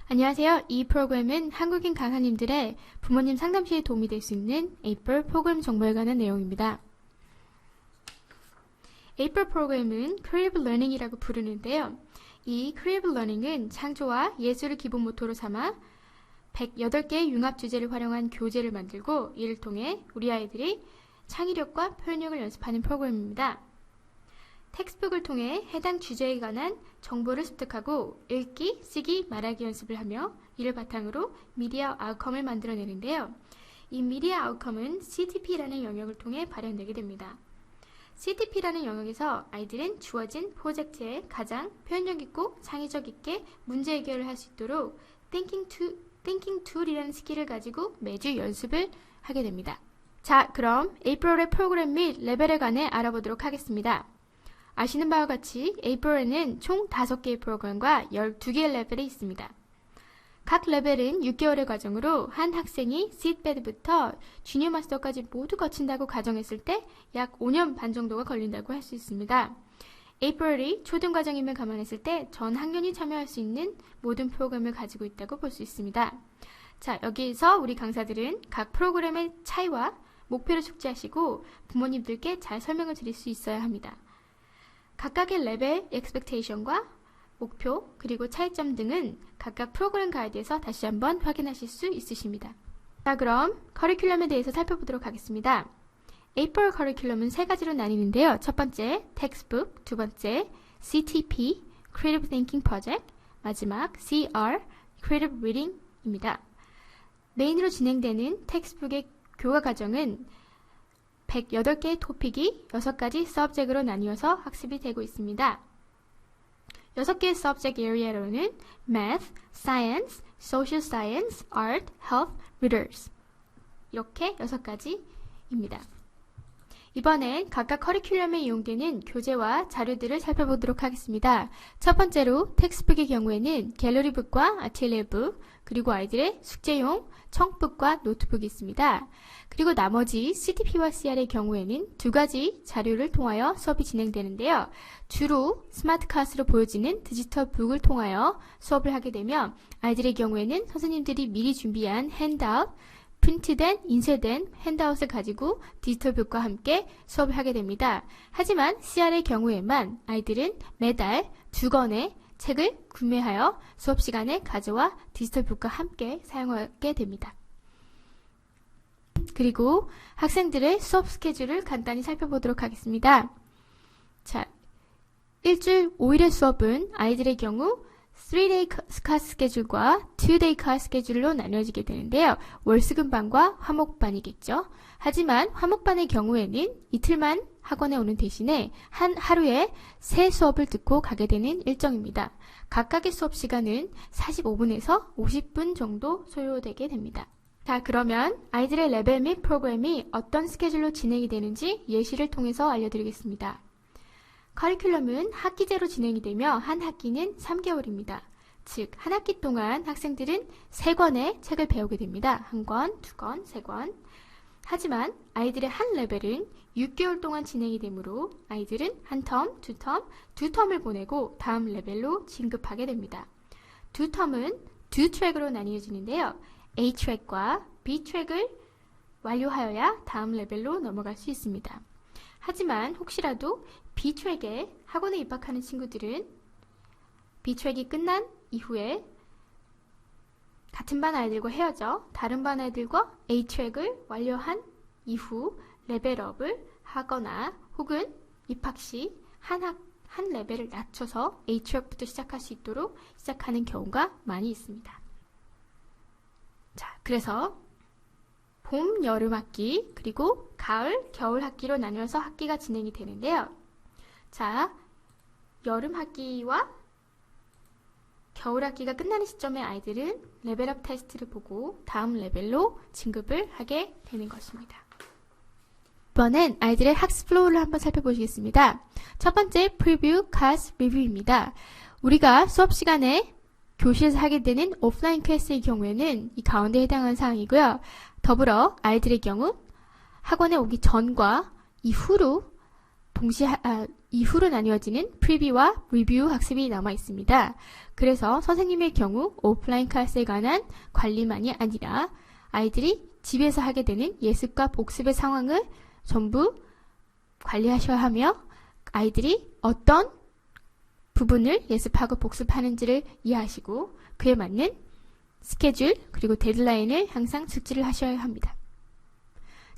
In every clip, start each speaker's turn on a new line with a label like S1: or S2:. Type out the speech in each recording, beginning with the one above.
S1: 안녕하세요. 이 프로그램은 한국인 강사님들의 부모님 상담 시에 도움이 될 수 있는 에이플 프로그램 정보에 관한 내용입니다. 에이플 프로그램은 Creative Learning이라고 부르는데요. 이 Creative Learning은 창조와 예술을 기본 모토로 삼아 108개의 융합 주제를 활용한 교재를 만들고 이를 통해 우리 아이들이 창의력과 표현력을 연습하는 프로그램입니다. 텍스트북을 통해 해당 주제에 관한 정보를 습득하고 읽기, 쓰기, 말하기 연습을 하며 이를 바탕으로 미디어 아웃컴을 만들어내는데요. 이 미디어 아웃컴은 CTP라는 영역을 통해 발현되게 됩니다. CTP라는 영역에서 아이들은 주어진 프로젝트에 가장 표현력 있고 창의적 있게 문제 해결을 할 수 있도록 Thinking Tool이라는 스킬을 가지고 매주 연습을 하게 됩니다. 자, 그럼 에이프릴의 프로그램 및 레벨에 관해 알아보도록 하겠습니다. 아시는 바와 같이 에이프릴에는 총 5개의 프로그램과 12개의 레벨이 있습니다. 각 레벨은 6개월의 과정으로 한 학생이 시드배드부터 주니어 마스터까지 모두 거친다고 가정했을 때 약 5년 반 정도가 걸린다고 할 수 있습니다. 에이프릴이 초등 과정임을 감안했을 때 전 학년이 참여할 수 있는 모든 프로그램을 가지고 있다고 볼 수 있습니다. 자, 여기에서 우리 강사들은 각 프로그램의 차이와 목표를 숙지하시고 부모님들께 잘 설명을 드릴 수 있어야 합니다. 각각의 레벨, expectation과 목표, 그리고 차이점 등은 각각 프로그램 가이드에서 다시 한번 확인하실 수 있으십니다. 자, 그럼 커리큘럼에 대해서 살펴보도록 하겠습니다. 에이프릴 커리큘럼은 3가지로 나뉘는데요. 첫 번째, 텍스트북, 두 번째, CTP, Creative Thinking Project, 마지막, CR, Creative Reading입니다. 메인으로 진행되는 텍스트북의 교과 과정은 108개의 토픽이 6가지 서브젝트로 나뉘어서 학습이 되고 있습니다. 6개의 서브젝트 에리아로는 Math, Science, Social Science, Art, Health, Readers 이렇게 6가지입니다. 이번엔 각각 커리큘럼에 이용되는 교재와 자료들을 살펴보도록 하겠습니다. 첫 번째로 텍스트북의 경우에는 갤러리북과 아티엘리북, 그리고 아이들의 숙제용 청북과 노트북이 있습니다. 그리고 나머지 CTP와 CR의 경우에는 2가지 자료를 통하여 수업이 진행되는데요. 주로 스마트 클래스로 보여지는 디지털 북을 통하여 수업을 하게 되며 아이들의 경우에는 선생님들이 미리 준비한 핸드아웃, 프린트된, 인쇄된 핸드아웃을 가지고 디지털 북과 함께 수업을 하게 됩니다. 하지만 CR의 경우에만 아이들은 매달 2권의 책을 구매하여 수업 시간에 가져와 디지털 북과 함께 사용하게 됩니다. 그리고 학생들의 수업 스케줄을 간단히 살펴보도록 하겠습니다. 자, 일주일 5일의 수업은 아이들의 경우 3day class 스케줄과 2day class 스케줄로 나뉘어지게 되는데요. 월수금반과 화목반이겠죠. 하지만 화목반의 경우에는 이틀만 학원에 오는 대신에 하루에 3수업을 듣고 가게 되는 일정입니다. 각각의 수업 시간은 45분에서 50분 정도 소요되게 됩니다. 자, 그러면 아이들의 레벨 및 프로그램이 어떤 스케줄로 진행이 되는지 예시를 통해서 알려드리겠습니다. 커리큘럼은 학기제로 진행이 되며 한 학기는 3개월입니다. 즉, 한 학기 동안 학생들은 3권의 책을 배우게 됩니다. 1권, 2권, 3권. 하지만 아이들의 한 레벨은 6개월 동안 진행이 되므로 아이들은 한 텀, 2텀, 2텀을 보내고 다음 레벨로 진급하게 됩니다. 2텀은 2트랙으로 나뉘어지는데요. A트랙과 B트랙을 완료하여야 다음 레벨로 넘어갈 수 있습니다. 하지만 혹시라도 B트랙에 학원에 입학하는 친구들은 B트랙이 끝난 이후에 같은 반 아이들과 헤어져 다른 반 아이들과 A트랙을 완료한 이후 레벨업을 하거나 혹은 입학 시 한 레벨을 낮춰서 A트랙부터 시작할 수 있도록 시작하는 경우가 많이 있습니다. 자, 그래서 봄, 여름 학기, 그리고 가을, 겨울 학기로 나누어서 학기가 진행이 되는데요. 자, 여름 학기와 겨울 학기가 끝나는 시점에 아이들은 레벨업 테스트를 보고 다음 레벨로 진급을 하게 되는 것입니다. 이번엔 아이들의 학습 플로우를 한번 살펴보시겠습니다. 첫 번째, 프리뷰, 클래스, 리뷰입니다. 우리가 수업 시간에 교실에서 하게 되는 오프라인 클래스의 경우에는 이 가운데 해당하는 사항이고요. 더불어 아이들의 경우 학원에 오기 전과 이후로 이후로 나뉘어지는 프리뷰와 리뷰 학습이 남아 있습니다. 그래서 선생님의 경우 오프라인 클래스에 관한 관리만이 아니라 아이들이 집에서 하게 되는 예습과 복습의 상황을 전부 관리하셔야 하며 아이들이 어떤 부분을 예습하고 복습하는지를 이해하시고 그에 맞는 스케줄 그리고 데드라인을 항상 숙지를 하셔야 합니다.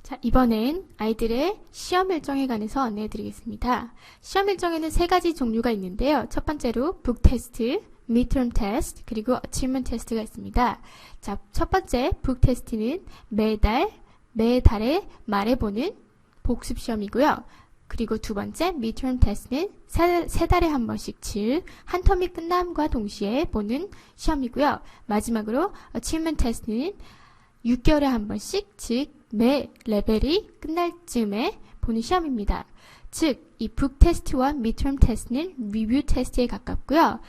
S1: 자, 이번엔 아이들의 시험 일정에 관해서 안내해 드리겠습니다. 시험 일정에는 3가지 종류가 있는데요. 첫 번째로 북 테스트, midterm 테스트, 그리고 achievement 테스트가 있습니다. 자, 첫 번째 북 테스트는 매달의 말해 보는 복습 시험이고요. 그리고 두 번째 midterm 테스트는 세 달에 한 번씩, 즉 한 텀이 끝남과 동시에 보는 시험이고요. 마지막으로 achievement 테스트는 6개월에 한 번씩, 즉 매 레벨이 끝날 즈음에 보는 시험입니다. 즉, 이 북 테스트와 midterm 테스트는 리뷰 테스트에 가깝고요.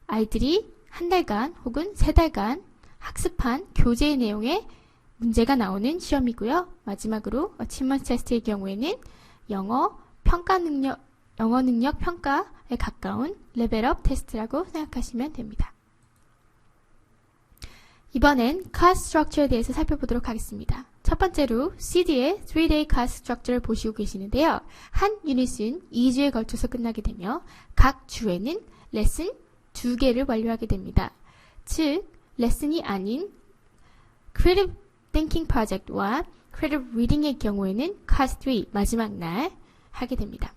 S1: 아이들이 한 달간 혹은 3달간 학습한 교재의 내용에 문제가 나오는 시험이고요. 마지막으로 achievement 테스트의 경우에는 영어 능력 평가에 가까운 레벨업 테스트라고 생각하시면 됩니다. 이번엔 class structure에 대해서 살펴보도록 하겠습니다. 첫 번째로 CD의 3-day class structure를 보시고 계시는데요. 한 유닛은 2주에 걸쳐서 끝나게 되며 각 주에는 레슨 2개를 완료하게 됩니다. 즉, 레슨이 아닌 Creative Thinking Project와 Creative Reading의 경우에는 class 3 마지막 날 하게 됩니다.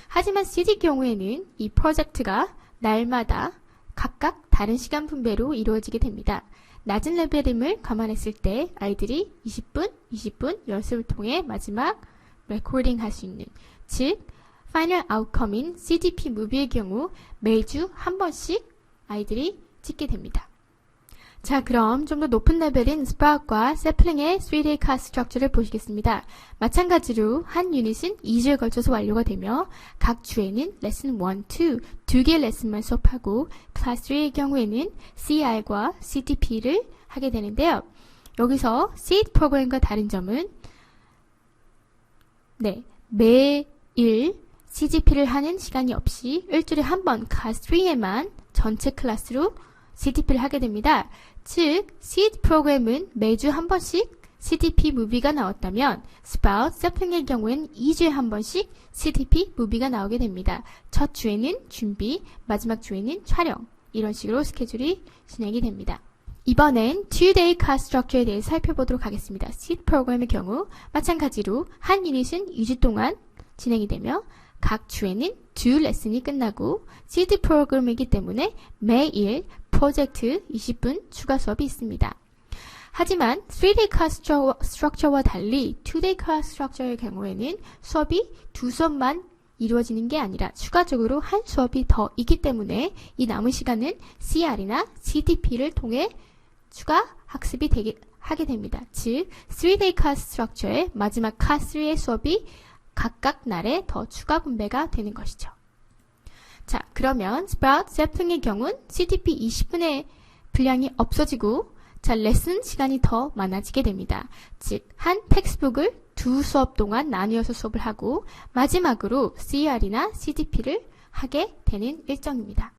S1: 하지만 CD 경우에는 이 프로젝트가 날마다 각각 다른 시간 분배로 이루어지게 됩니다. 낮은 레벨임을 감안했을 때 아이들이 20분 연습을 통해 마지막 레코딩 할 수 있는, 즉 파이널 아웃컴인 CDP 무비의 경우 매주 한 번씩 아이들이 찍게 됩니다. 자, 그럼 좀 더 높은 레벨인 스프라웃과 세플링의 3-day class structure를 보시겠습니다. 마찬가지로 한 유닛은 2주에 걸쳐서 완료가 되며 각 주에는 레슨 1, 2, 2개의 레슨만 수업하고 클래스 3의 경우에는 CR과 CTP를 하게 되는데요. 여기서 SEED 프로그램과 다른 점은 매일 CGP를 하는 시간이 없이 일주일에 한 번 클래스 3에만 전체 클래스로 CTP를 하게 됩니다. 즉, SEED 프로그램은 매주 한 번씩 CTP 무비가 나왔다면 Sprout, 세플링의 경우에는 2주에 한 번씩 CTP 무비가 나오게 됩니다. 첫 주에는 준비, 마지막 주에는 촬영, 이런 식으로 스케줄이 진행이 됩니다. 이번엔 2-day class structure에 대해 살펴보도록 하겠습니다. SEED 프로그램의 경우 마찬가지로 한 유닛은 2주 동안 진행이 되며 각 주에는 2 레슨이 끝나고 SEED 프로그램이기 때문에 매일 프로젝트 20분 추가 수업이 있습니다. 하지만 3-day class structure와 달리 2-day class structure의 경우에는 수업이 2수업만 이루어지는 게 아니라 추가적으로 한 수업이 더 있기 때문에 이 남은 시간은 CR이나 CTP를 통해 추가 학습이 하게 됩니다. 즉, 3-day class structure의 마지막 class 3의 수업이 각각 날에 더 추가 분배가 되는 것이죠. 자, 그러면 Sprout, 세플링의 경우는 CTP 20분의 분량이 없어지고 레슨 시간이 더 많아지게 됩니다. 즉, 한 텍스트북을 2 수업 동안 나뉘어서 수업을 하고 마지막으로 CR이나 CTP를 하게 되는 일정입니다.